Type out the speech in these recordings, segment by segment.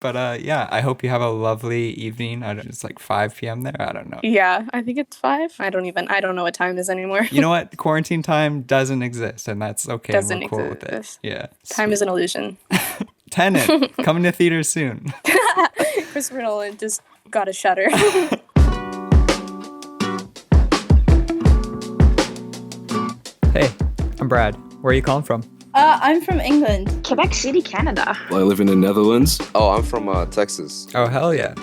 But yeah, I hope you have a lovely evening. It's like 5 p.m. there. I don't know. Yeah, I think it's 5. I don't know what time it is anymore. You know what? Quarantine time doesn't exist, and that's okay. And we're Doesn't cool with it. exist. Yeah. Time is Sweet. an illusion. Tenet coming to theaters soon. Christopher Nolan just got a shutter. Hey, I'm Brad. Where are you calling from? I'm from England. Quebec City, Canada. I live in the Netherlands. Oh, I'm from Texas. Oh, hell yeah.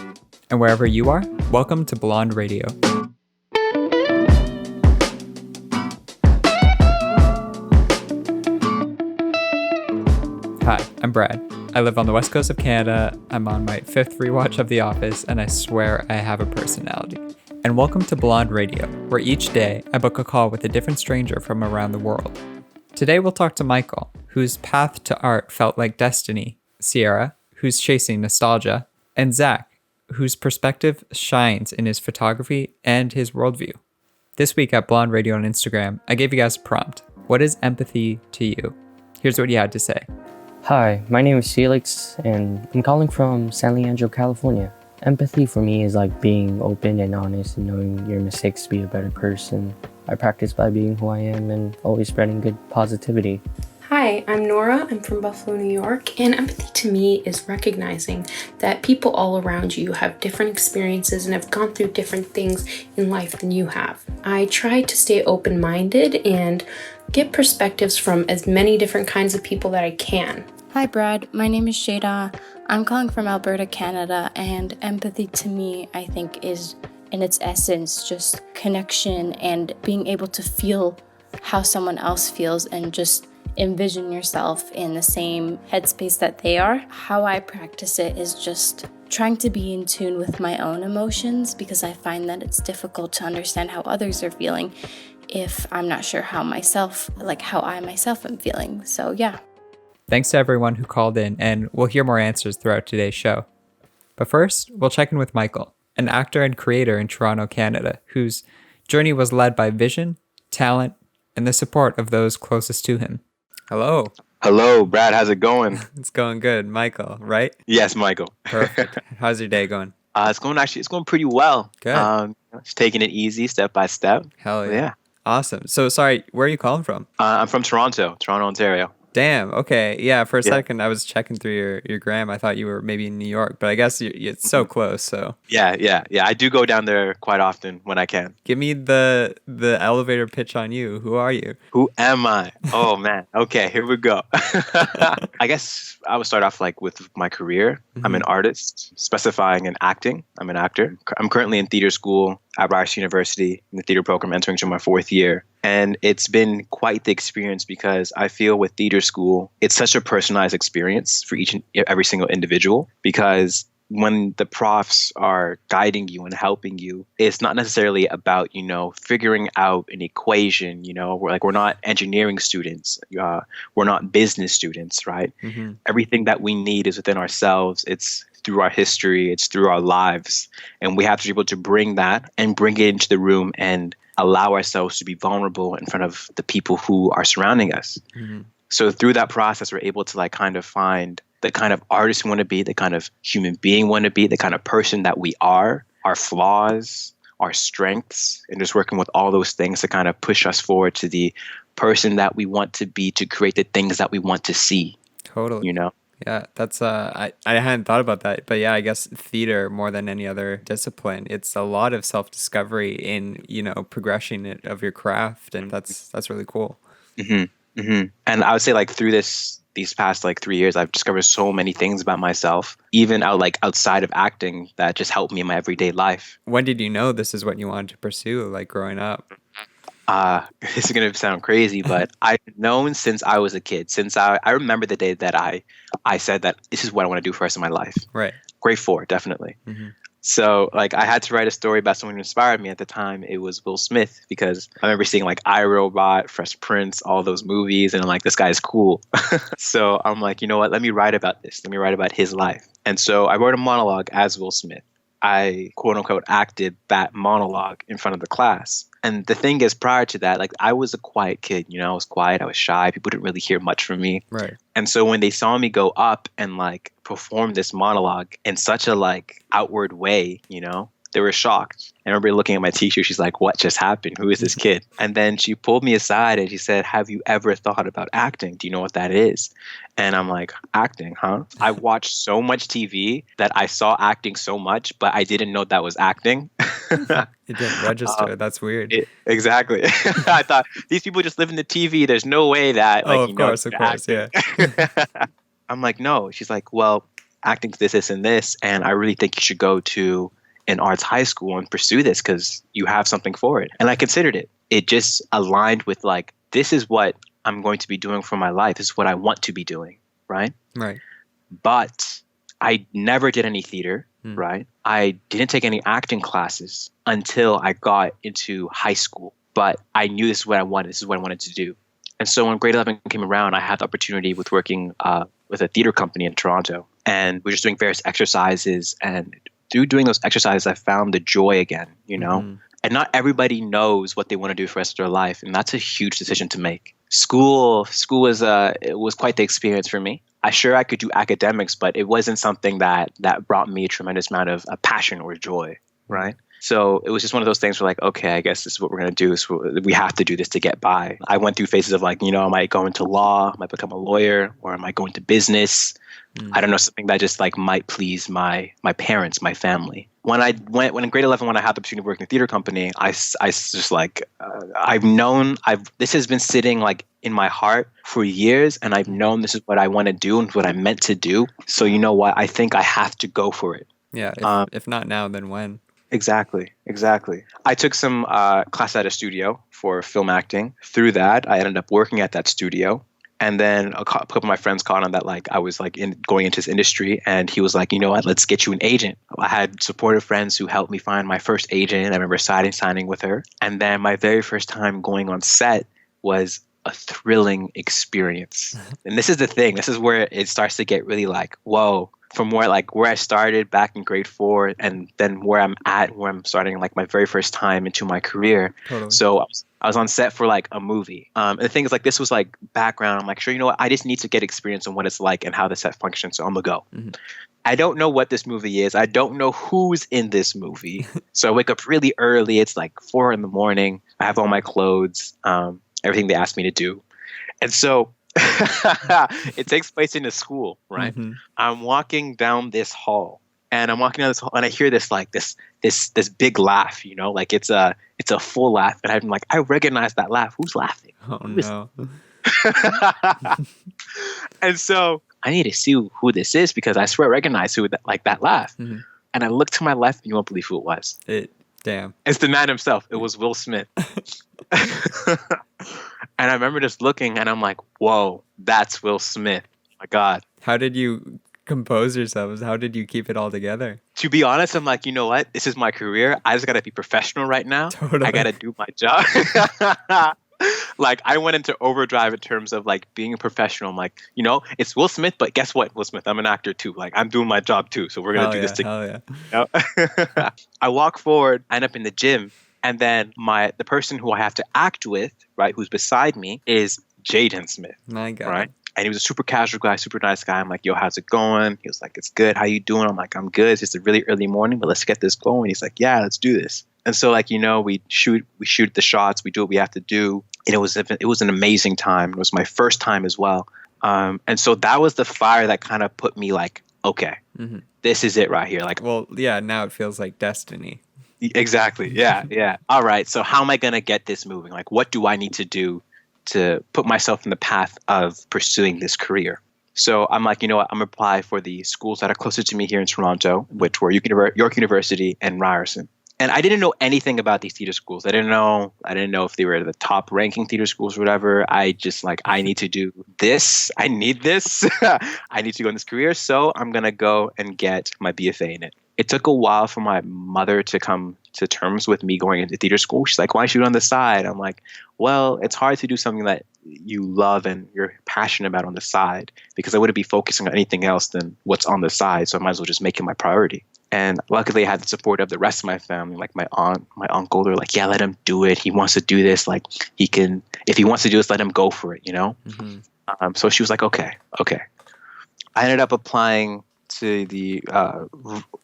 And wherever you are, welcome to Blond Radio. Hi, I'm Brad. I live on the west coast of Canada. I'm on my 5th rewatch of The Office, and I swear I have a personality. And welcome to Blond Radio, where each day I book a call with a different stranger from around the world. Today we'll talk to Michael, whose path to art felt like destiny, Sierra, who's chasing nostalgia, and Zack, whose perspective shines in his photography and his worldview. This week at Blond Radio on Instagram, I gave you guys a prompt. What is empathy to you? Here's what you had to say. Hi, my name is Felix, and I'm calling from San Leandro, California. Empathy for me is like being open and honest and knowing your mistakes to be a better person. I practice by being who I am and always spreading good positivity. Hi, I'm Nora. I'm from Buffalo, New York, and empathy to me is recognizing that people all around you have different experiences and have gone through different things in life than you have. I try to stay open-minded and get perspectives from as many different kinds of people that I can. Hi Brad, my name is Shada. I'm calling from Alberta, Canada, and empathy to me, I think, is in its essence just connection and being able to feel how someone else feels and just envision yourself in the same headspace that they are. How I practice it is just trying to be in tune with my own emotions, because I find that it's difficult to understand how others are feeling if I'm not sure how I myself am feeling. So yeah. Thanks to everyone who called in, and we'll hear more answers throughout today's show. But first, we'll check in with Michael, an actor and creator in Toronto, Canada, whose journey was led by vision, talent, and the support of those closest to him. Hello. Hello, Brad. How's it going? It's going good. Michael, right? Yes, Michael. Perfect. How's your day going? It's going pretty well. Good. Just taking it easy, step by step. Hell yeah. Yeah. Awesome. So, sorry, where are you calling from? I'm from Toronto, Ontario. Damn. Okay. Yeah. For a second, I was checking through your gram. I thought you were maybe in New York, but I guess it's so close. So Yeah. I do go down there quite often when I can. give me the elevator pitch on you. Who are you? Who am I? Oh man. Okay, here we go. I guess I would start off with my career. I'm an artist, specifying in acting. I'm an actor. I'm currently in theater school at Rice University in the theater program, entering to my 4th year. And it's been quite the experience, because I feel with theater school, it's such a personalized experience for each and every single individual, because when the profs are guiding you and helping you, it's not necessarily about, figuring out an equation, we're not engineering students. We're not business students, right? Mm-hmm. Everything that we need is within ourselves. It's through our history, it's through our lives. And we have to be able to bring that and bring it into the room and allow ourselves to be vulnerable in front of the people who are surrounding us. Mm-hmm. So through that process, we're able to kind of find the kind of artist we want to be, the kind of human being we want to be, the kind of person that we are, our flaws, our strengths, and just working with all those things to kind of push us forward to the person that we want to be, to create the things that we want to see. Totally. Yeah, that's I hadn't thought about that, but yeah, I guess theater more than any other discipline, it's a lot of self-discovery in progression of your craft, and that's really cool. Mm-hmm. Mm-hmm. And I would say through these past 3 years, I've discovered so many things about myself, even outside of acting, that just help me in my everyday life. When did you know this is what you wanted to pursue, growing up? This is going to sound crazy, but I've known since I was a kid. Since I remember the day that I said that this is what I want to do for the rest of my life. Right. Grade 4, definitely. Mm-hmm. So I had to write a story about someone who inspired me. At the time, it was Will Smith, because I remember seeing iRobot, Fresh Prince, all those movies, and I'm like, this guy is cool. So I'm like, you know what? Let me write about this. Let me write about his life. And so I wrote a monologue as Will Smith. I quote unquote acted that monologue in front of the class. And the thing is, prior to that, like I was a quiet kid, I was quiet, I was shy. People didn't really hear much from me. Right. And so when they saw me go up and like perform this monologue in such a like outward way, they were shocked. I remember looking at my teacher. She's like, what just happened? Who is this kid? And then she pulled me aside and she said, have you ever thought about acting? Do you know what that is? And I'm like, acting, huh? I watched so much TV that I saw acting so much, but I didn't know that was acting. It didn't register. That's weird. Exactly. I thought these people just live in the TV. There's no way that like, of course, yeah. I'm like, no. She's like, well, acting's this, and this. And I really think you should go to an arts high school and pursue this because you have something for it. And I considered it. It just aligned with like, this is what I'm going to be doing for my life. This is what I want to be doing. Right. Right. But I never did any theater. Right. I didn't take any acting classes until I got into high school. But I knew this is what I wanted. This is what I wanted to do. And so when grade 11 came around, I had the opportunity with working with a theater company in Toronto. And we were just doing various exercises, and through doing those exercises, I found the joy again, And not everybody knows what they want to do for the rest of their life. And that's a huge decision to make. School was it was quite the experience for me. I could do academics, but it wasn't something that brought me a tremendous amount of passion or joy, right? So it was just one of those things where like, okay, I guess this is what we're going to do. So we have to do this to get by. I went through phases of like, I might go into law, I might become a lawyer, or I might go into business. I don't know, something that just like might please my parents, my family. When in grade 11, when I had the opportunity to work in a theater company, I just like, this has been sitting like in my heart for years, and I've known this is what I want to do and what I meant to do. So you know what? I think I have to go for it. Yeah. If not now, then when? Exactly. I took some class at a studio for film acting. Through that, I ended up working at that studio. And then a couple of my friends caught on that like I was like going into this industry, and he was like, you know what, let's get you an agent. I had supportive friends who helped me find my first agent. I remember signing with her. And then my very first time going on set was a thrilling experience. And this is the thing. This is where it starts to get really like, whoa. From where I started back in grade 4, and then where I'm starting like my very first time into my career. Totally. So I was on set for like a movie. And the thing is like, this was like background. I'm like, sure, you know what? I just need to get experience on what it's like and how the set functions. So I'm gonna go. Mm-hmm. I don't know what this movie is. I don't know who's in this movie. So I wake up really early. It's like 4 a.m. I have all my clothes, everything they asked me to do. And so it takes place in a school, right? Mm-hmm. I'm walking down this hall, and I hear this like this big laugh, like it's a full laugh, and I'm like, I recognize that laugh. Who's laughing? Oh no! And so I need to see who this is, because I swear I recognize that laugh. Mm-hmm. And I look to my left, and you won't believe who it was. Damn! It's the man himself. It was Will Smith. And I remember just looking, and I'm like, whoa, that's Will Smith. Oh my God. How did you compose yourselves? How did you keep it all together? To be honest, I'm like, you know what? This is my career. I just got to be professional right now. Totally. I got to do my job. Like, I went into overdrive in terms of like being a professional. I'm like, it's Will Smith, but guess what, Will Smith? I'm an actor too. Like, I'm doing my job too. So we're going to do this together. Hell yeah. I walk forward, I end up in the gym. And then the person who I have to act with, right, who's beside me, is Jaden Smith. My God. Right? And he was a super casual guy, super nice guy. I'm like, yo, how's it going? He was like, it's good. How you doing? I'm like, I'm good. It's just a really early morning, but let's get this going. He's like, yeah, let's do this. And so like, we shoot the shots. We do what we have to do. And it was an amazing time. It was my first time as well. And so that was the fire that kind of put me like, okay, This is it right here. Like, well, yeah, now it feels like destiny. Exactly. Yeah. All right. So how am I going to get this moving? Like, what do I need to do to put myself in the path of pursuing this career? So I'm like, you know what? I'm going to apply for the schools that are closer to me here in Toronto, which were York University and Ryerson. And I didn't know anything about these theater schools. I didn't know if they were the top ranking theater schools or whatever. I just like, I need to do this. I need this. I need to go in this career. So I'm going to go and get my BFA in it. It took a while for my mother to come to terms with me going into theater school. She's like, why shoot on the side? I'm like, well, it's hard to do something that you love and you're passionate about on the side, because I wouldn't be focusing on anything else than what's on the side. So I might as well just make it my priority. And luckily I had the support of the rest of my family, like my aunt, my uncle. They're like, yeah, let him do it. He wants to do this. Like, he can, if he wants to do this, let him go for it, you know? So she was like, okay. I ended up applying to the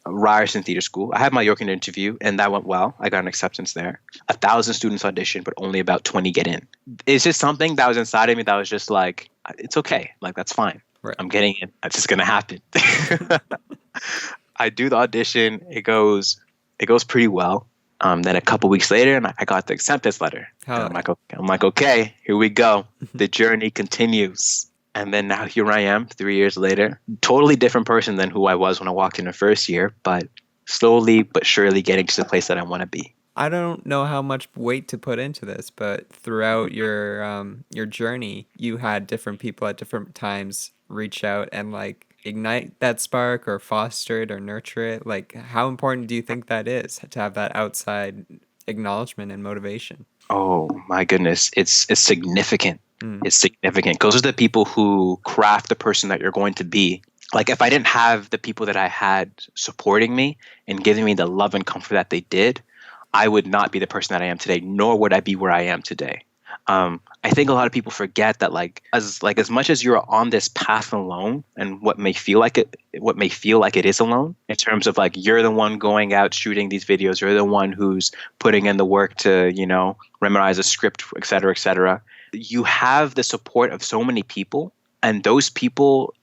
Ryerson Theater School. I had my York interview, and that went well. I got an acceptance there. 1,000 students audition, but only about 20 get in. It's just something that was inside of me that was just like, it's okay. Like, that's fine. Right. I'm getting in. That's just going to happen. I do the audition. It goes pretty well. Then a couple weeks later, and I got the acceptance letter. I'm like, okay, here we go. The journey continues. And then now here I am 3 years later, totally different person than who I was when I walked in the first year, but slowly but surely getting to the place that I want to be. I don't know how much weight to put into this, but throughout your journey, you had different people at different times reach out and like ignite that spark or foster it or nurture it. Like, how important do you think that is to have that outside acknowledgement and motivation? Oh my goodness, it's significant. It's significant. Those are the people who craft the person that you're going to be. Like, if I didn't have the people that I had supporting me and giving me the love and comfort that they did, I would not be the person that I am today, nor would I be where I am today. I think a lot of people forget that as much as you're on this path alone, and what may feel like it is alone, in terms of like you're the one going out shooting these videos, you're the one who's putting in the work to, you know, memorize a script, et cetera, et cetera. You have the support of so many people, and those people,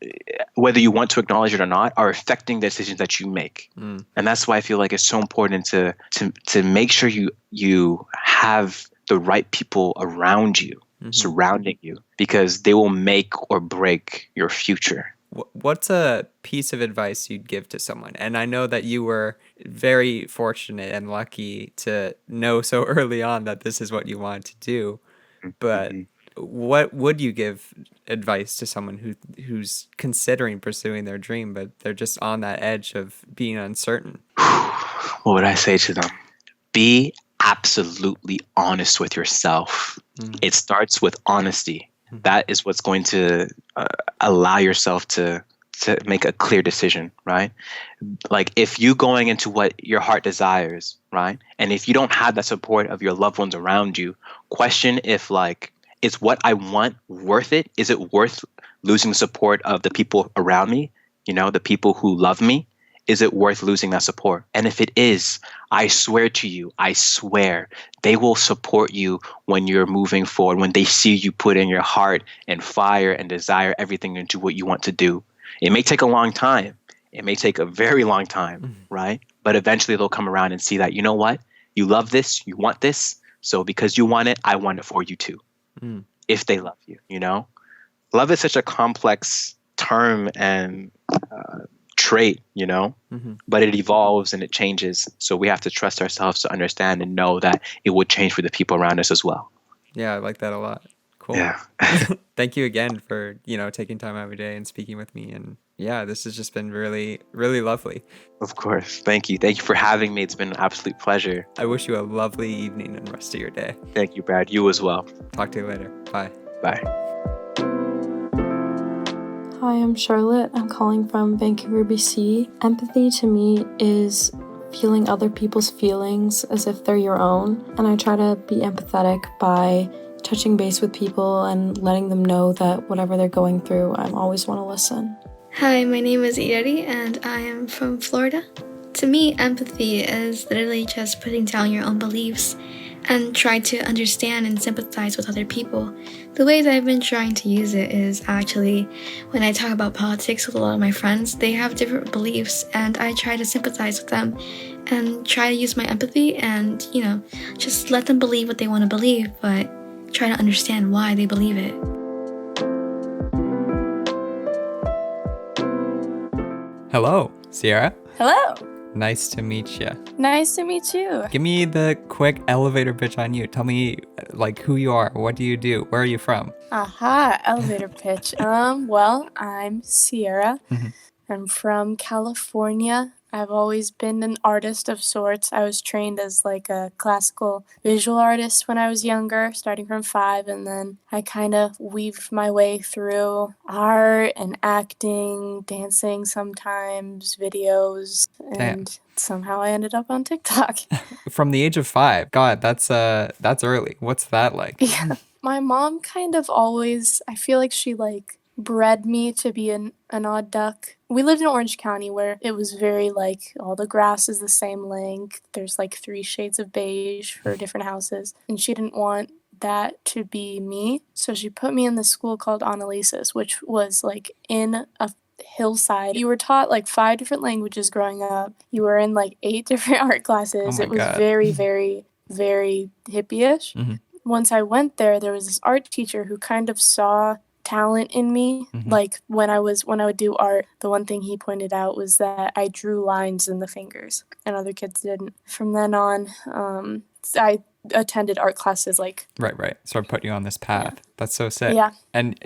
whether you want to acknowledge it or not, are affecting the decisions that you make. And that's why I feel like it's so important to make sure you have the right people around you, surrounding you, because they will make or break your future. What's a piece of advice you'd give to someone? And I know that you were very fortunate and lucky to know so early on that this is what you wanted to do. But what would you give advice to someone who's considering pursuing their dream, but they're just on that edge of being uncertain? What would I say to them? Be absolutely honest with yourself. It starts with honesty. That is what's going to allow yourself to make a clear decision, right? Like, if you going into what your heart desires, right? And if you don't have that support of your loved ones around you, question if, like, is what I want worth it? Is it worth losing the support of the people around me? You know, the people who love me? Is it worth losing that support? And if it is, I swear to you, they will support you when you're moving forward, when they see you put in your heart and fire and desire everything into what you want to do. It may take a long time. It may take a very long time, right? But eventually they'll come around and see that, you know what? You love this, you want this. So because you want it, I want it for you too. If they love you, you know? Love is such a complex term and trait, you know, but it evolves and it changes. So we have to trust ourselves to understand and know that it would change for the people around us as well. Yeah, I like that a lot. Cool. Yeah. Thank you again for, taking time every day and speaking with me. And yeah, this has just been really, really lovely. Of course. Thank you. Thank you for having me. It's been an absolute pleasure. I wish you a lovely evening and rest of your day. Thank you, Brad. You as well. Talk to you later. Bye. Bye. Hi, I'm Charlotte. I'm calling from Vancouver, BC. Empathy to me is feeling other people's feelings as if they're your own. And I try to be empathetic by touching base with people and letting them know that whatever they're going through, I always want to listen. Hi, my name is Irari and I am from Florida. To me, empathy is literally just putting down your own beliefs and try to understand and sympathize with other people. The way that I've been trying to use it is actually when I talk about politics with a lot of my friends, they have different beliefs and I try to sympathize with them and try to use my empathy and, just let them believe what they want to believe, but try to understand why they believe it. Hello, Sierra. Hello. Nice to meet you. Nice to meet you. Give me the quick elevator pitch on you. Tell me, who you are. What do you do? Where are you from? Aha, elevator pitch. Well, I'm Sierra. I'm from California, I've always been an artist of sorts. I was trained as like a classical visual artist when I was younger, starting from 5, and then I kind of weaved my way through art and acting, dancing sometimes, videos, and somehow I ended up on TikTok. From the age of 5, God, that's early. What's that like? Yeah. My mom kind of always, I feel like she like bred me to be an odd duck. We lived in Orange County where it was very like all the grass is the same length. There's like 3 shades of beige for different houses. And she didn't want that to be me. So she put me in this school called Annalisa's, which was like in a hillside. You were taught like 5 different languages growing up. You were in like 8 different art classes. It was very, very, very hippie-ish. Once I went there was this art teacher who kind of saw talent in me. Like when I would do art, the one thing he pointed out was that I drew lines in the fingers and other kids didn't. From then on, I attended art classes like right. Sort of put you on this path. Yeah. That's so sick. Yeah. And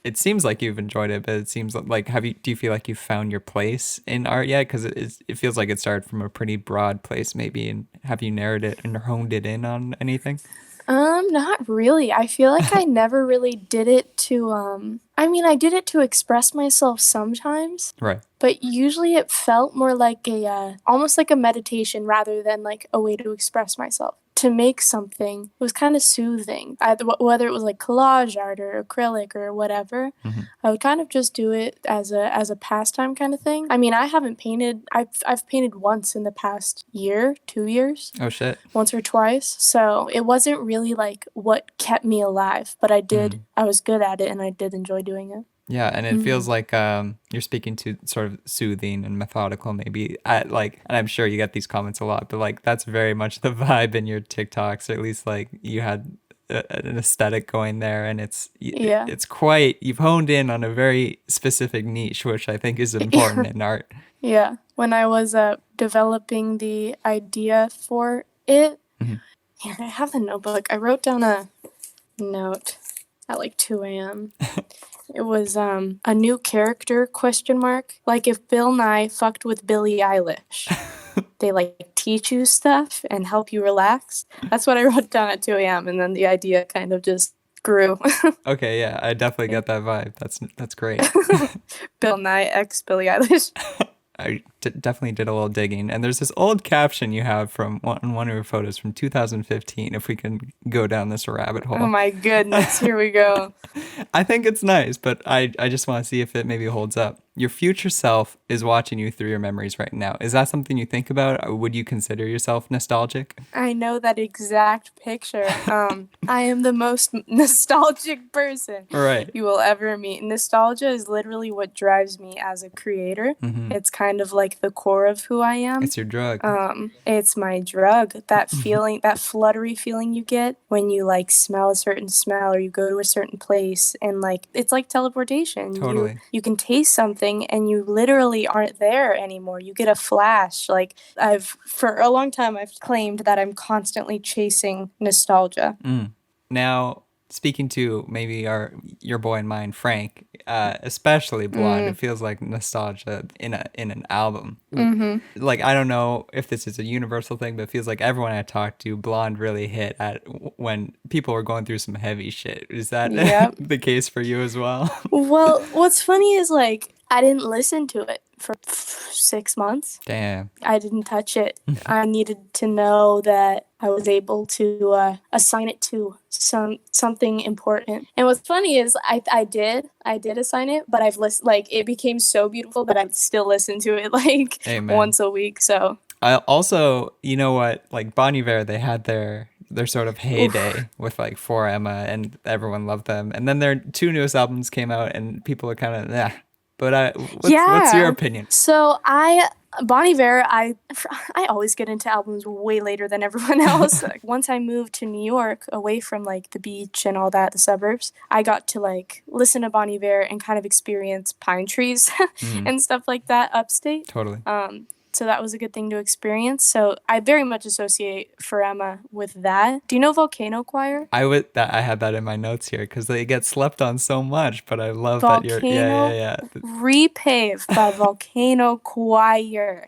it seems like you've enjoyed it, but it seems like do you feel like you found your place in art yet? Because it feels like it started from a pretty broad place maybe. And have you narrowed it and honed it in on anything? Not really. I feel like I never really did it to, I did it to express myself sometimes. Right. But usually it felt more like almost like a meditation rather than like a way to express myself. To make something, it was kind of soothing. Whether it was like collage art or acrylic or whatever, I would kind of just do it as a pastime kind of thing. I mean, I haven't painted. I've painted once in the past 2 years. Oh shit! Once or twice. So it wasn't really like what kept me alive, but I did. I was good at it, and I did enjoy doing it. Yeah, and it feels like you're speaking to sort of soothing and methodical maybe. And I'm sure you get these comments a lot, but like that's very much the vibe in your TikToks, or at least like you had an aesthetic going there, and it's quite, you've honed in on a very specific niche, which I think is important in art. Yeah, when I was developing the idea for it, I have the notebook. I wrote down a note at like 2 a.m. It was a new character ? Like if Bill Nye fucked with Billie Eilish. They like teach you stuff and help you relax. That's what I wrote down at 2 a.m. and then the idea kind of just grew. Okay, yeah, I definitely get that vibe. That's great. Bill Nye x Billie Eilish. I definitely did a little digging, and there's this old caption you have from one of your photos from 2015, if we can go down this rabbit hole. Oh my goodness, here we go. I think it's nice, but I just want to see if it maybe holds up. Your future self is watching you through your memories right now. Is that something you think about? Or would you consider yourself nostalgic? I know that exact picture. I am the most nostalgic person you will ever meet. Nostalgia is literally what drives me as a creator. It's kind of like the core of who I am. It's your drug. It's my drug. That feeling, that fluttery feeling you get when you like smell a certain smell or you go to a certain place, and like it's like teleportation. Totally. You can taste something and you literally aren't there anymore. You get a flash. Like for a long time I've claimed that I'm constantly chasing nostalgia. Now, speaking to maybe your boy and mine, Frank, especially Blonde, it feels like nostalgia in an album. Like, I don't know if this is a universal thing, but it feels like everyone I talked to, Blonde really hit at when people were going through some heavy shit. Is that the case for you as well? Well, what's funny is like I didn't listen to it for 6 months. Damn. I didn't touch it. I needed to know that I was able to assign it to something important. And what's funny is I did assign it, but I've listened, like it became so beautiful that I still listen to it like once a week. So I also, you know what, like Bon Iver, they had their sort of heyday with like For Emma, and everyone loved them. And then their 2 newest albums came out and people are kind of But what's your opinion? So Bon Iver, I always get into albums way later than everyone else. Once I moved to New York, away from like the beach and all that, the suburbs, I got to like listen to Bon Iver and kind of experience pine trees and stuff like that upstate. Totally. So that was a good thing to experience. So I very much associate For Emma with that. Do you know Volcano Choir? I had that in my notes here because they get slept on so much, but I love that you're Repave by Volcano Choir.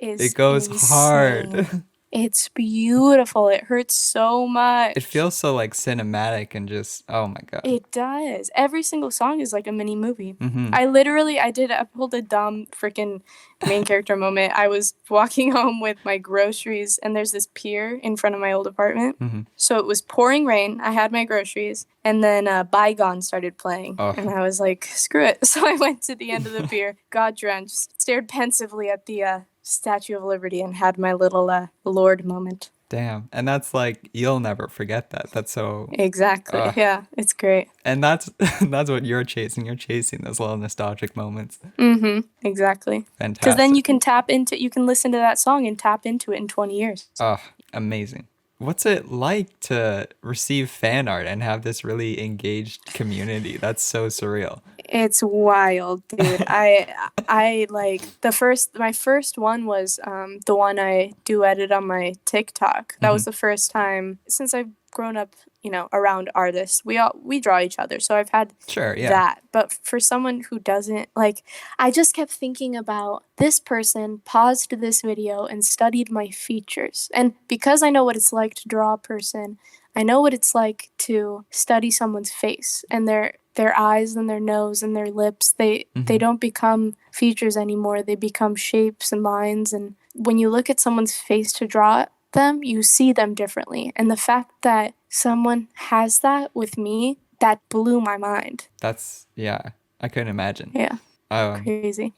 is It goes insane. hard. It's beautiful. It hurts so much. It feels so like cinematic and just, oh my God. It does. Every single song is like a mini movie. Mm-hmm. I pulled a dumb freaking main character moment. I was walking home with my groceries and there's this pier in front of my old apartment. Mm-hmm. So it was pouring rain. I had my groceries and then Bygone started playing. Oh. And I was like, screw it. So I went to the end of the pier, got drenched, stared pensively at the Statue of Liberty and had my little Lord moment. Damn. And that's like, you'll never forget that. That's so... Exactly. Yeah, it's great. And that's what you're chasing. You're chasing those little nostalgic moments. Mm-hmm. Exactly. Fantastic. Because then you can listen to that song and tap into it in 20 years. Oh, amazing. What's it like to receive fan art and have this really engaged community? That's so surreal. It's wild, dude. I like my first one was the one I duetted on my TikTok. That was the first time since I've grown up, around artists. We draw each other, so I've had that. But for someone who doesn't, like, I just kept thinking about this person paused this video and studied my features. And because I know what it's like to draw a person, I know what it's like to study someone's face and their eyes and their nose and their lips. They don't become features anymore. They become shapes and lines. And when you look at someone's face to draw them, you see them differently. And the fact that someone has that with me, that blew my mind. I couldn't imagine. Yeah. Crazy.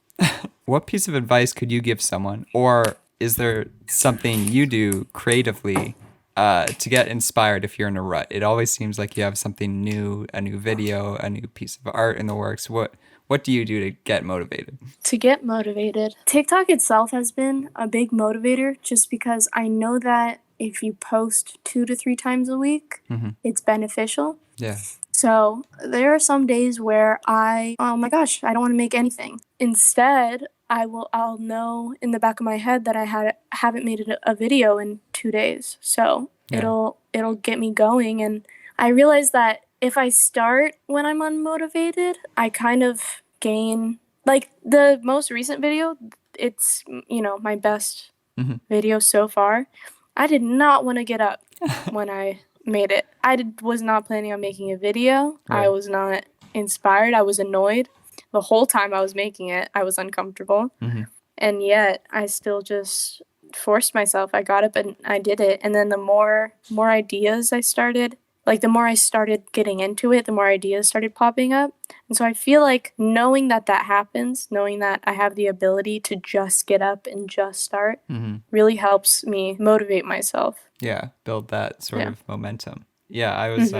What piece of advice could you give someone, or is there something you do creatively to get inspired if you're in a rut? It always seems like you have something new, a new video, a new piece of art in the works. What do you do to get motivated? To get motivated, TikTok itself has been a big motivator just because I know that if you post 2 to 3 times a week, it's beneficial. Yeah. So there are some days where oh my gosh, I don't want to make anything. Instead, I'll know in the back of my head that I haven't made a video in 2 days. So it'll get me going. And I realize that if I start when I'm unmotivated, I kind of gain, like the most recent video, it's, my best video so far. I did not want to get up when I made it. I was not planning on making a video. Right. I was not inspired. I was annoyed. The whole time I was making it, I was uncomfortable. And yet I still just forced myself. I got up and I did it. And then the more ideas I started, the more I started getting into it, the more ideas started popping up. And so I feel like knowing that happens, knowing that I have the ability to just get up and just start really helps me motivate myself. Yeah, build that sort of momentum. Yeah, I was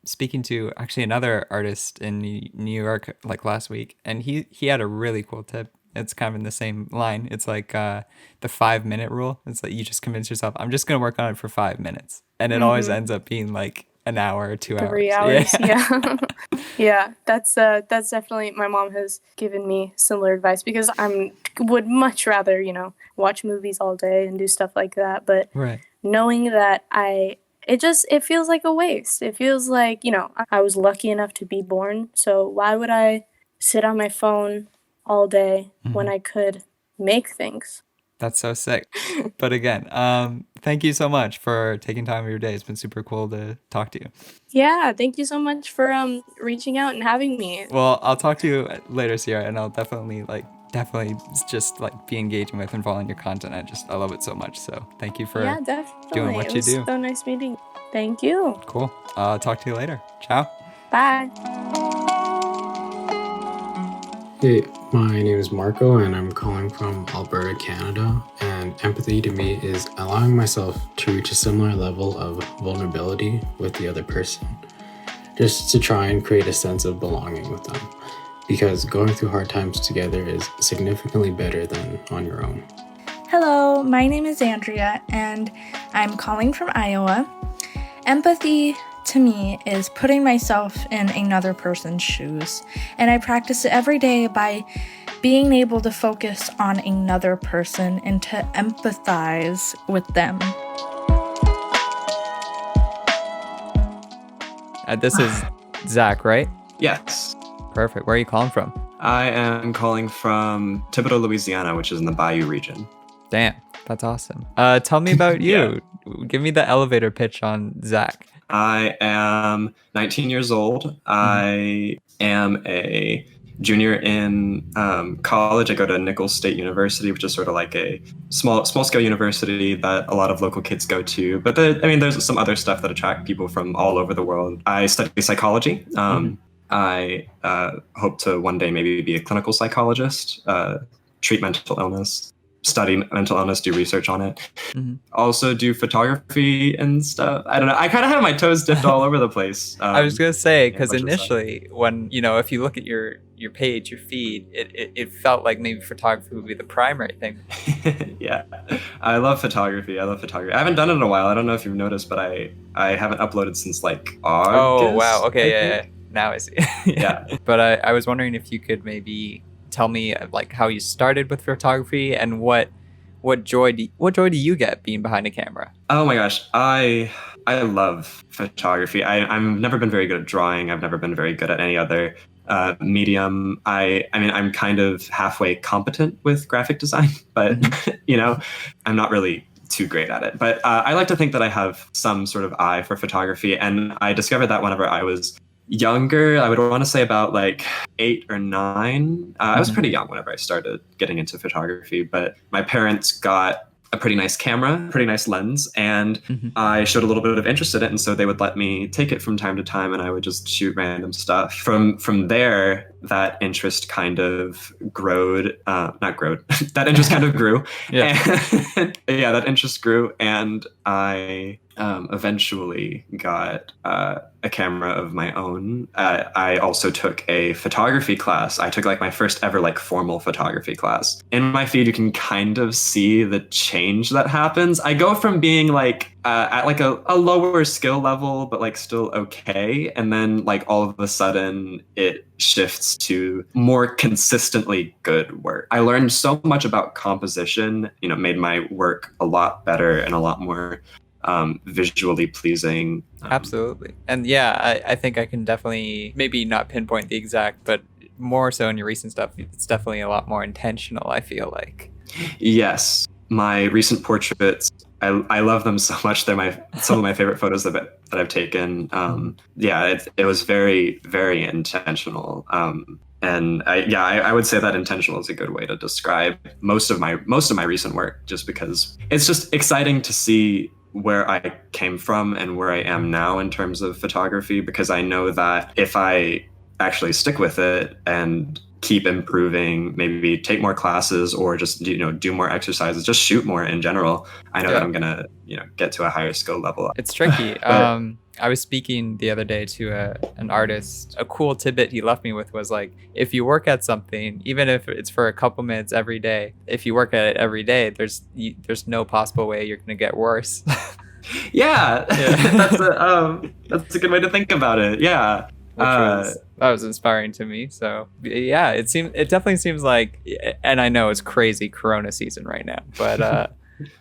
speaking to actually another artist in New York last week, and he had a really cool tip. It's kind of in the same line. It's like the 5-minute rule. It's like you just convince yourself, I'm just going to work on it for 5 minutes. And it always ends up being like an hour or 2 hours. 3 hours, yeah. Yeah, that's definitely, my mom has given me similar advice because I would much rather, watch movies all day and do stuff like that. But knowing that it feels like a waste. It feels like, I was lucky enough to be born. So why would I sit on my phone all day when I could make things? That's so sick. But again, thank you so much for taking time of your day. It's been super cool to talk to you. Yeah, thank you so much for reaching out and having me. Well, I'll talk to you later, Sierra, and I'll definitely just be engaging with and following your content. I love it so much. So thank you for doing what you do. It was so nice meeting you. Thank you. Cool. I'll talk to you later. Ciao. Bye. Hey, my name is Marco and I'm calling from Alberta, Canada. And empathy to me is allowing myself to reach a similar level of vulnerability with the other person, just to try and create a sense of belonging with them. Because going through hard times together is significantly better than on your own. Hello, my name is Andrea and I'm calling from Iowa. Empathy to me is putting myself in another person's shoes, and I practice it every day by being able to focus on another person and to empathize with them. This is Zack, right? Yes. Perfect. Where are you calling from? I am calling from Thibodaux, Louisiana, which is in the Bayou region. Damn, that's awesome. Tell me about you. Give me the elevator pitch on Zack. I am 19 years old. I am a junior in college. I go to Nichols State University, which is sort of like a small scale university that a lot of local kids go to. But there's some other stuff that attract people from all over the world. I study psychology. I hope to one day maybe be a clinical psychologist, treat mental illness, study mental illness, do research on it. Also do photography and stuff. I don't know. I kind of have my toes dipped all over the place. I was going to say, because initially when, if you look at your page, your feed, it felt like maybe photography would be the primary thing. Yeah, I love photography. I haven't done it in a while. I don't know if you've noticed, but I haven't uploaded since like August. Oh, wow. Okay, yeah. Now I see. Yeah. But I was wondering if you could maybe tell me like how you started with photography and what joy do you get being behind a camera? Oh my gosh, I love photography. I've never been very good at drawing. I've never been very good at any other medium. I'm kind of halfway competent with graphic design, but I'm not really too great at it. But I like to think that I have some sort of eye for photography, and I discovered that whenever I was younger. I would want to say about like 8 or 9. I was pretty young whenever I started getting into photography, but my parents got a pretty nice camera, pretty nice lens, and I showed a little bit of interest in it, and so they would let me take it from time to time, and I would just shoot random stuff. From there, that interest kind of that interest kind of grew. That interest grew, and I eventually got a camera of my own. I also took a photography class. I took like my first ever like formal photography class. In my feed, you can kind of see the change that happens. I go from being like at like a lower skill level, but like still okay. And then like all of a sudden it shifts to more consistently good work. I learned so much about composition, made my work a lot better and a lot more visually pleasing. Absolutely. And I think I can definitely maybe not pinpoint the exact, but more so in your recent stuff, it's definitely a lot more intentional, I feel like. Yes. My recent portraits, I love them so much. They're some of my favorite photos that I've taken. It was very, very intentional. And I would say that intentional is a good way to describe most of my recent work, just because it's just exciting to see where I came from and where I am now in terms of photography, because I know that if I actually stick with it and keep improving, maybe take more classes or just do more exercises, just shoot more in general, I know that I'm gonna get to a higher skill level. It's tricky. I was speaking the other day to an artist. A cool tidbit he left me with was like, if you work at something, even if it's for a couple minutes every day, if you work at it every day, there's no possible way you're gonna get worse. Yeah. That's a good way to think about it. Yeah. That was inspiring to me. So it definitely seems like, and I know it's crazy Corona season right now, but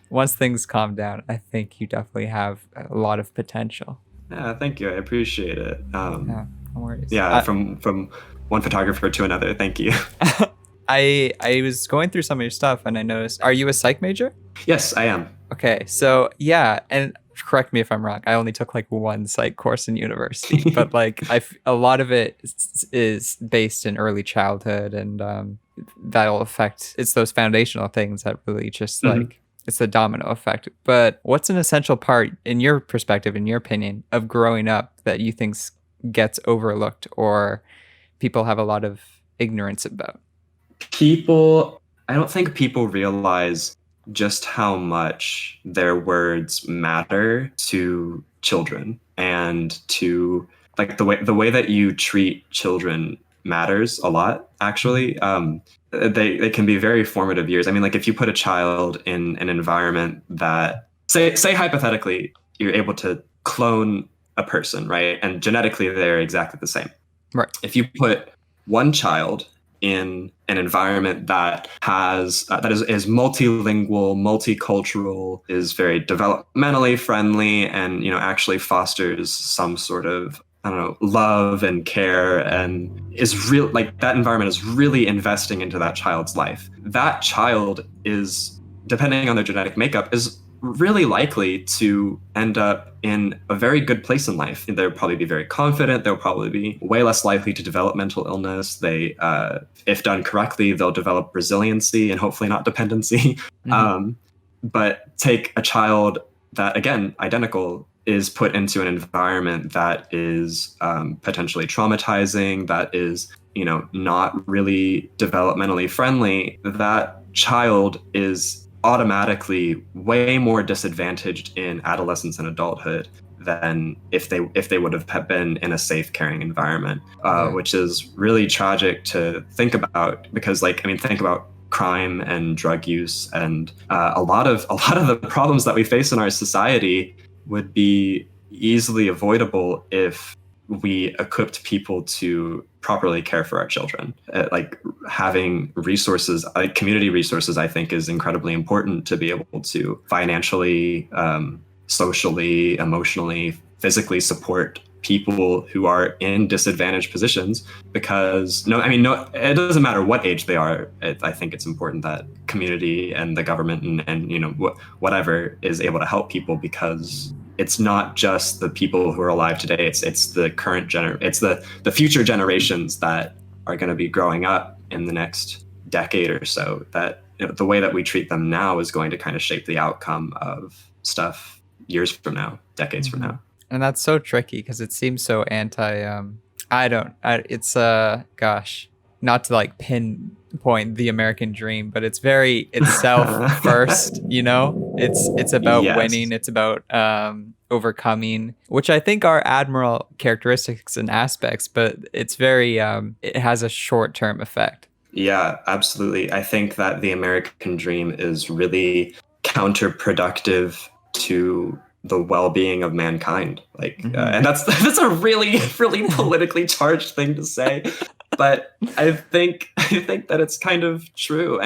once things calm down, I think you definitely have a lot of potential. Yeah, thank you. I appreciate it. No worries. Yeah, from one photographer to another. Thank you. I was going through some of your stuff and I noticed, are you a psych major? Yes, I am. Okay, so and correct me if I'm wrong, I only took like one psych course in university, but like a lot of it is based in early childhood, and that'll affect, it's those foundational things that really just like, it's the domino effect. But what's an essential part, in your perspective, in your opinion, of growing up that you think gets overlooked or people have a lot of ignorance about? I don't think people realize just how much their words matter to children, and to like the way that you treat children matters a lot, actually. They can be very formative years. I mean, like if you put a child in an environment that say hypothetically you're able to clone a person, right? And genetically they're exactly the same. Right. If you put one child in an environment that is multilingual, multicultural, is very developmentally friendly, and actually fosters some sort of love and care, and is real, like that environment is really investing into that child's life. That child is depending on their genetic makeup, is really likely to end up in a very good place in life. They'll probably be very confident. They'll probably be way less likely to develop mental illness. They, if done correctly, they'll develop resiliency and hopefully not dependency. But take a child that, again, identical, is put into an environment that is potentially traumatizing, that is, not really developmentally friendly. That child is automatically way more disadvantaged in adolescence and adulthood than if they would have been in a safe, caring environment, which is really tragic to think about, because think about crime and drug use, and a lot of the problems that we face in our society would be easily avoidable if we equipped people to properly care for our children. Having resources, community resources, I think is incredibly important to be able to financially, socially, emotionally, physically support people who are in disadvantaged positions, because it doesn't matter what age they are. I think it's important that community and the government and whatever is able to help people, because it's not just the people who are alive today. It's the current it's the future generations that are going to be growing up in the next decade or so, that the way that we treat them now is going to kind of shape the outcome of stuff years from now, decades from now. And that's so tricky because it seems so it's not to pinpoint the American dream, but it's very itself first, it's about winning, it's about overcoming, which I think are admirable characteristics and aspects, but it's very it has a short-term effect. Yeah, absolutely. I think that the American dream is really counterproductive to the well-being of mankind. And that's a really, really politically charged thing to say, but I think that it's kind of true.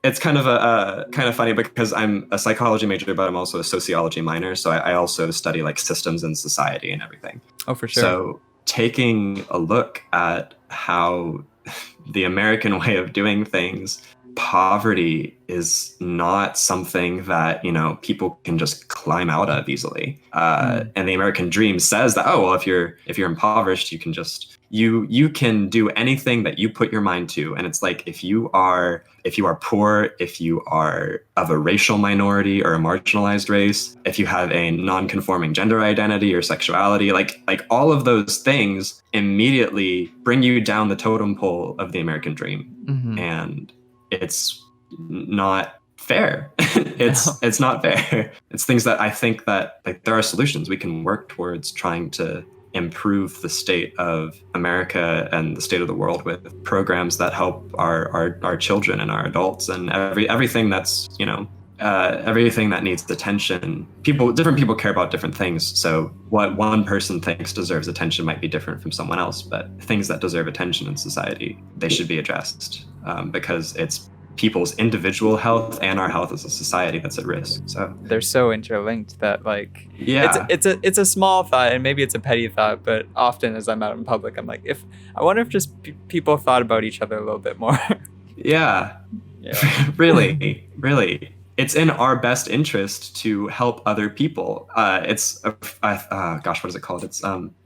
It's kind of funny because I'm a psychology major, but I'm also a sociology minor. So I also study systems and society and everything. Oh, for sure. So taking a look at how the American way of doing things, poverty is not something that, people can just climb out of easily. And the American dream says that, if you're impoverished, you can just, you can do anything that you put your mind to. And it's if you are poor, if you are of a racial minority or a marginalized race, if you have a non-conforming gender identity or sexuality, all of those things immediately bring you down the totem pole of the American dream. And it's not fair. It's not fair. It's things that I think that there are solutions. We can work towards trying to improve the state of America and the state of the world with programs that help our children and our adults and everything that's everything that needs attention. Different people care about different things. So what one person thinks deserves attention might be different from someone else, but things that deserve attention in society, they should be addressed, because it's people's individual health and our health as a society that's at risk. So they're so interlinked that it's a small thought, and maybe it's a petty thought, but often as I'm out in public, I'm I wonder if just people thought about each other a little bit more. Yeah. really it's in our best interest to help other people. It's what is it called? It's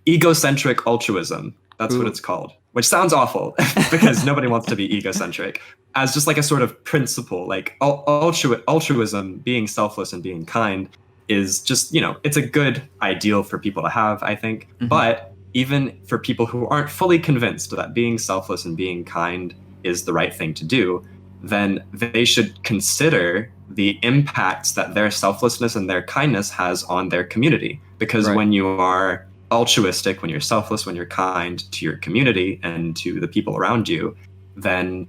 egocentric altruism. That's what it's called, which sounds awful because nobody wants to be egocentric. As just a sort of principle, altruism, being selfless and being kind, is just, it's a good ideal for people to have, I think. But even for people who aren't fully convinced that being selfless and being kind is the right thing to do, then they should consider the impacts that their selflessness and their kindness has on their community. Because when you are altruistic, when you're selfless, when you're kind to your community and to the people around you, then,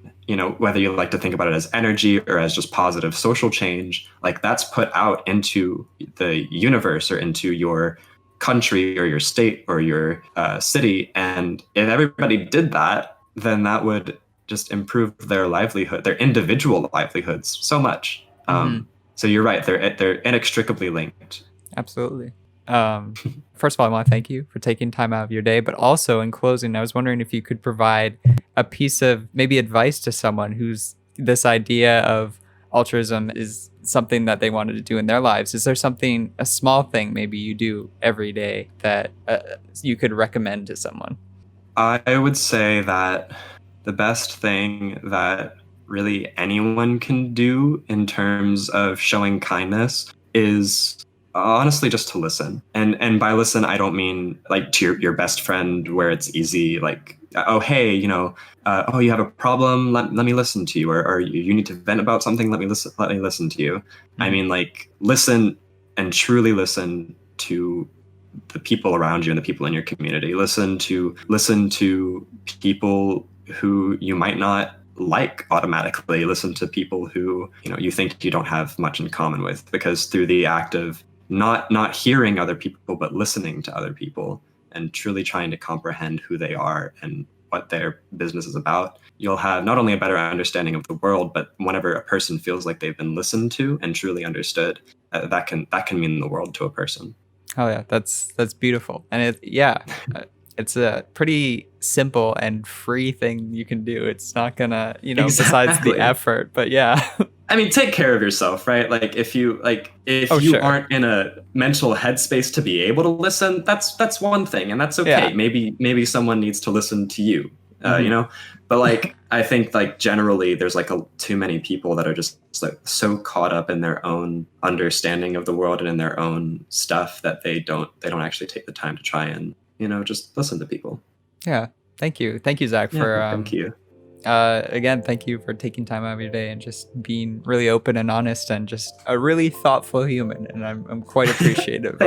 whether you like to think about it as energy or as just positive social change, that's put out into the universe or into your country or your state or your city. And if everybody did that, then that would just improve their livelihood, their individual livelihoods so much. So you're right, they're inextricably linked. Absolutely. First of all, I want to thank you for taking time out of your day, but also in closing, I was wondering if you could provide a piece of maybe advice to someone whose this idea of altruism is something that they wanted to do in their lives, is there something, a small thing maybe you do every day that you could recommend to someone? I would say that the best thing that really anyone can do in terms of showing kindness is honestly just to listen. And by listen, I don't mean like to your best friend where it's easy, like, oh, hey, you have a problem, let me listen to you, or you need to vent about something, let me listen to you. Mm-hmm. I mean, like, listen and truly listen to the people around you and the people in your community. Listen to people who you might not like automatically. Listen to people who, you think you don't have much in common with, because through the act of not hearing other people, but listening to other people and truly trying to comprehend who they are and what their business is about, you'll have not only a better understanding of the world, but whenever a person feels like they've been listened to and truly understood, that can mean the world to a person. Oh yeah, that's beautiful. And it's a pretty simple and free thing you can do. It's not gonna, Exactly. Besides the effort, but yeah. I mean, take care of yourself, right? Like if you sure. aren't in a mental headspace to be able to listen, that's one thing, and that's okay. Yeah. Maybe someone needs to listen to you, But like I think like generally there's like too many people that are just like so caught up in their own understanding of the world and in their own stuff that they don't actually take the time to try and just listen to people. Yeah, thank you, Zach, for thank you. Again, thank you for taking time out of your day and just being really open and honest and just a really thoughtful human. And I'm quite appreciative.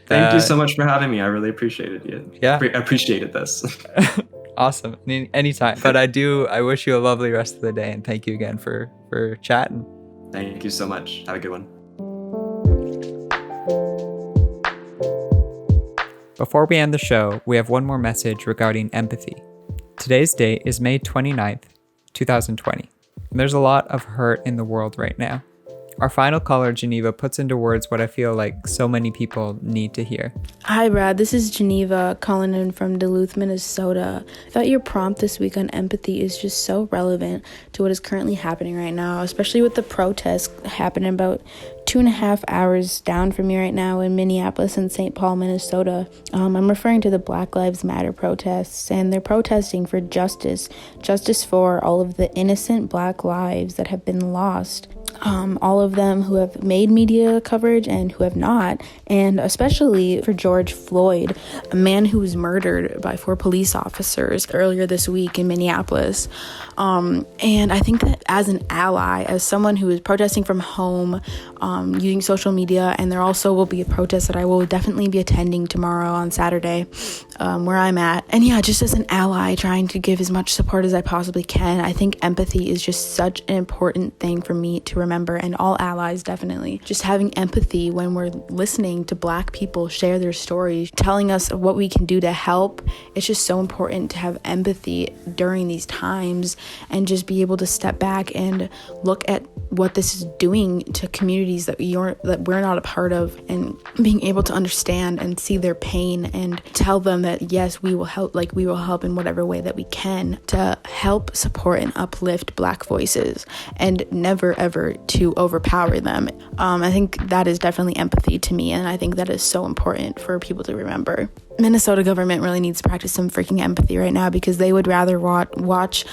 Thank you so much for having me. I really appreciated you. Yeah, appreciated this. Awesome. Anytime. But I wish you a lovely rest of the day, and thank you again for chatting. Thank you so much. Have a good one. Before we end the show, we have one more message regarding empathy. Today's date is May 29th, 2020. And there's a lot of hurt in the world right now. Our final caller, Geneva, puts into words what I feel like so many people need to hear. Hi, Brad. This is Geneva calling in from Duluth, Minnesota. I thought your prompt this week on empathy is just so relevant to what is currently happening right now, especially with the protests happening about 2.5 hours down from me right now in Minneapolis and St. Paul, Minnesota. I'm referring to the Black Lives Matter protests, and they're protesting for justice for all of the innocent Black lives that have been lost. All of them who have made media coverage and who have not, and especially for George Floyd, a man who was murdered by 4 police officers earlier this week in Minneapolis. And I think that as an ally, as someone who is protesting from home, using social media, and there also will be a protest that I will definitely be attending tomorrow on Saturday, where I'm at. And yeah, just as an ally, trying to give as much support as I possibly can. I think empathy is just such an important thing for me to remember, and all allies definitely. Just having empathy when we're listening to Black people share their stories, telling us what we can do to help. It's just so important to have empathy during these times and just be able to step back and look at what this is doing to communities that we're not a part of, and being able to understand and see their pain and tell them that yes, we will help in whatever way that we can to help support and uplift Black voices, and never ever to overpower them. I think that is definitely empathy to me, and I think that is so important for people to remember. Minnesota government really needs to practice some freaking empathy right now, because they would rather watch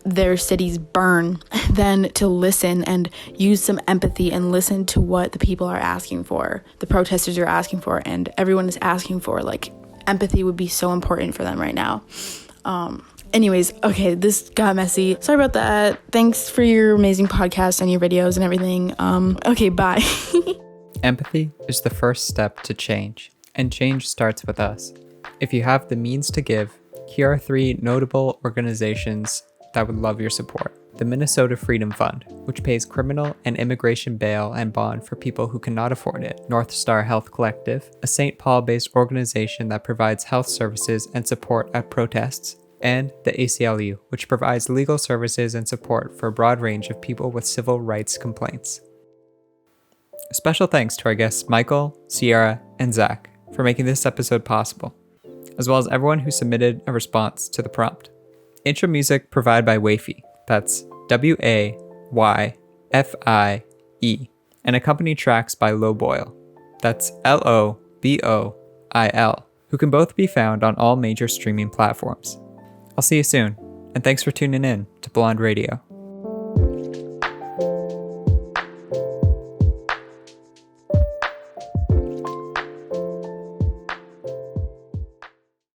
their cities burn than to listen and use some empathy and listen to what the people are asking for, the protesters are asking for, and everyone is asking for. Like, empathy would be so important for them right now. Anyways, okay, this got messy. Sorry about that. Thanks for your amazing podcast and your videos and everything. Okay, bye. Empathy is the first step to change, and change starts with us. If you have the means to give, here are 3 notable organizations that would love your support. The Minnesota Freedom Fund, which pays criminal and immigration bail and bond for people who cannot afford it. North Star Health Collective, a St. Paul-based organization that provides health services and support at protests. And the ACLU, which provides legal services and support for a broad range of people with civil rights complaints. Special thanks to our guests Michael, Sierra, and Zack for making this episode possible, as well as everyone who submitted a response to the prompt. Intro music provided by Wayfie, that's Wayfie, and accompanied tracks by Loboil. That's Loboil, who can both be found on all major streaming platforms. I'll see you soon, and thanks for tuning in to Blond Radio.